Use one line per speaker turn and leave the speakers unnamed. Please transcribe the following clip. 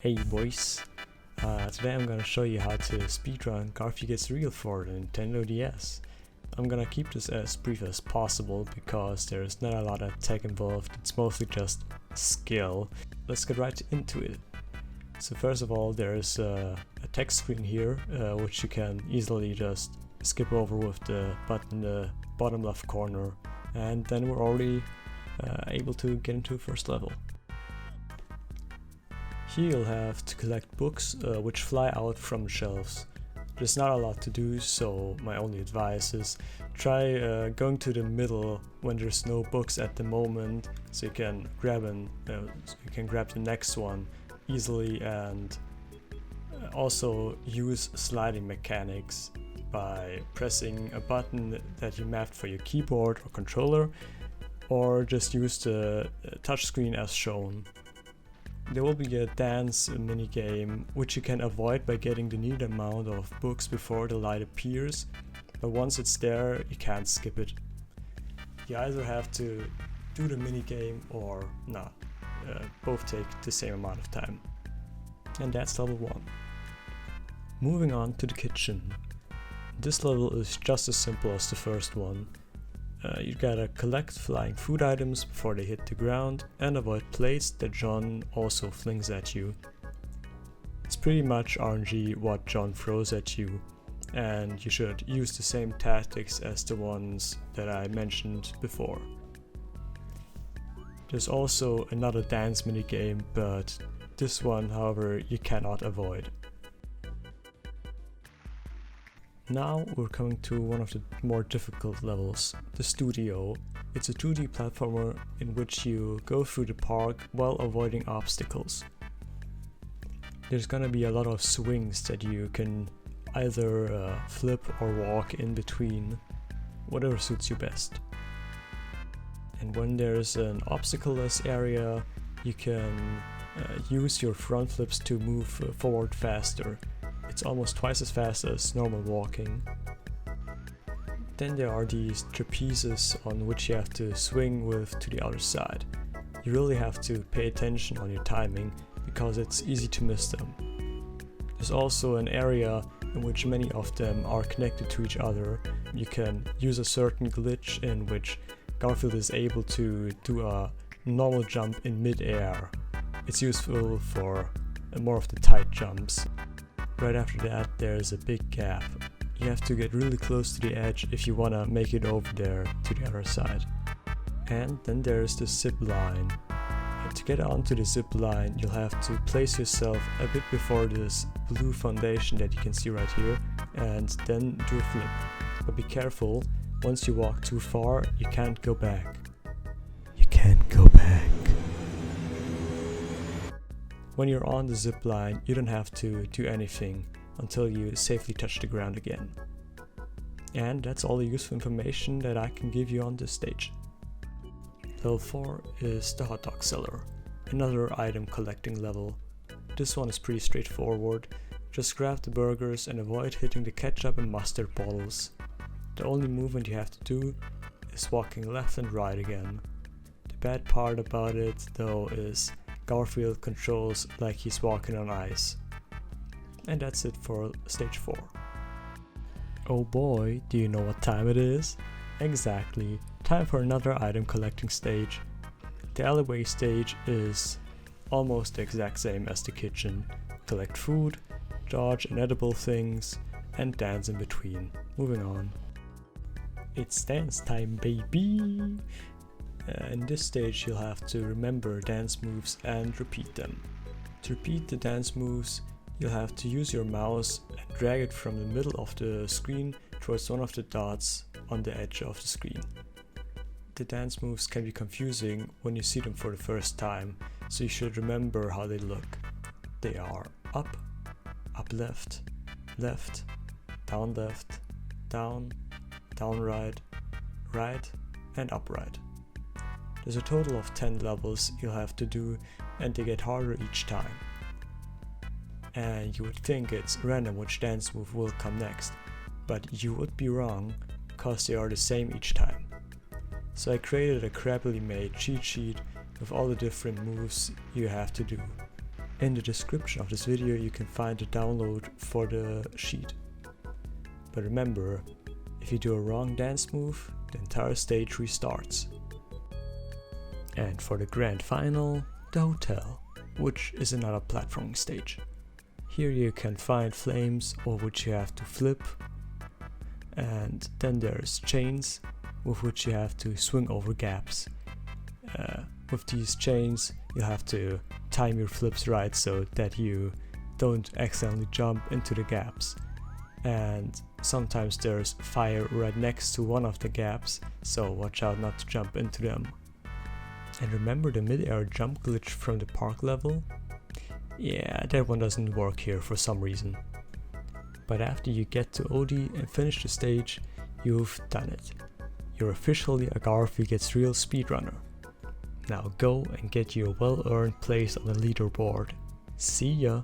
Hey boys, today I'm gonna show you how to speedrun Garfield Gets Real for the Nintendo DS. I'm gonna keep this as brief as possible because there's not a lot of tech involved, it's mostly just skill. Let's get right into it. So first of all, there's a text screen here, which you can easily just skip over with the button in the bottom left corner, and then we're already able to get into the first level. Here you'll have to collect books which fly out from the shelves. There's not a lot to do, so my only advice is try going to the middle when there's no books at the moment, so you can grab the next one easily, and also use sliding mechanics by pressing a button that you mapped for your keyboard or controller, or just use the touchscreen as shown. There will be a dance minigame which you can avoid by getting the needed amount of books before the light appears, but once it's there you can't skip it. You either have to do the minigame or not. Both take the same amount of time. And that's level 1. Moving on to the kitchen. This level is just as simple as the first one. You gotta collect flying food items before they hit the ground and avoid plates that John also flings at you. It's pretty much RNG what John throws at you, and you should use the same tactics as the ones that I mentioned before. There's also another dance minigame, but this one, however, you cannot avoid. Now we're coming to one of the more difficult levels, the studio. It's a 2D platformer in which you go through the park while avoiding obstacles. There's gonna be a lot of swings that you can either flip or walk in between, whatever suits you best. And when there's an obstacle-less area, you can use your front flips to move forward faster. It's almost twice as fast as normal walking. Then there are these trapezes on which you have to swing with to the other side. You really have to pay attention on your timing because it's easy to miss them. There's also an area in which many of them are connected to each other. You can use a certain glitch in which Garfield is able to do a normal jump in mid-air. It's useful for more of the tight jumps. Right after that, there's a big gap. You have to get really close to the edge if you want to make it over there to the other side. And then there's the zip line. To get onto the zip line, you'll have to place yourself a bit before this blue foundation that you can see right here, and then do a flip. But be careful, once you walk too far, you can't go back. You can't go back. When you're on the zip line, you don't have to do anything until you safely touch the ground again. And that's all the useful information that I can give you on this stage. Level 4 is the Hot Dog Cellar, another item collecting level. This one is pretty straightforward. Just grab the burgers and avoid hitting the ketchup and mustard bottles. The only movement you have to do is walking left and right again. The bad part about it though is Garfield controls like he's walking on ice. And that's it for stage 4. Oh boy, do you know what time it is? Exactly, time for another item collecting stage. The Dalloway Stage is almost the exact same as the kitchen. Collect food, dodge inedible things, and dance in between. Moving on. It's dance time, baby! In this stage you'll have to remember dance moves and repeat them. To repeat the dance moves, you'll have to use your mouse and drag it from the middle of the screen towards one of the dots on the edge of the screen. The dance moves can be confusing when you see them for the first time, so you should remember how they look. They are up, up left, left, down, down right, right, and up right. There's a total of 10 levels you'll have to do, and they get harder each time. And you would think it's random which dance move will come next, but you would be wrong, cause they are the same each time. So I created a crappily made cheat sheet with all the different moves you have to do. In the description of this video you can find the download for the sheet. But remember, if you do a wrong dance move, the entire stage restarts. And for the grand final, the hotel, which is another platforming stage. Here you can find flames over which you have to flip, and then there's chains with which you have to swing over gaps. With these chains you have to time your flips right so that you don't accidentally jump into the gaps. And sometimes there's fire right next to one of the gaps, so watch out not to jump into them. And remember the mid-air jump glitch from the park level? Yeah, that one doesn't work here for some reason. But after you get to OD and finish the stage, you've done it. You're officially a Garfield Gets Real speedrunner. Now go and get your well-earned place on the leaderboard. See ya!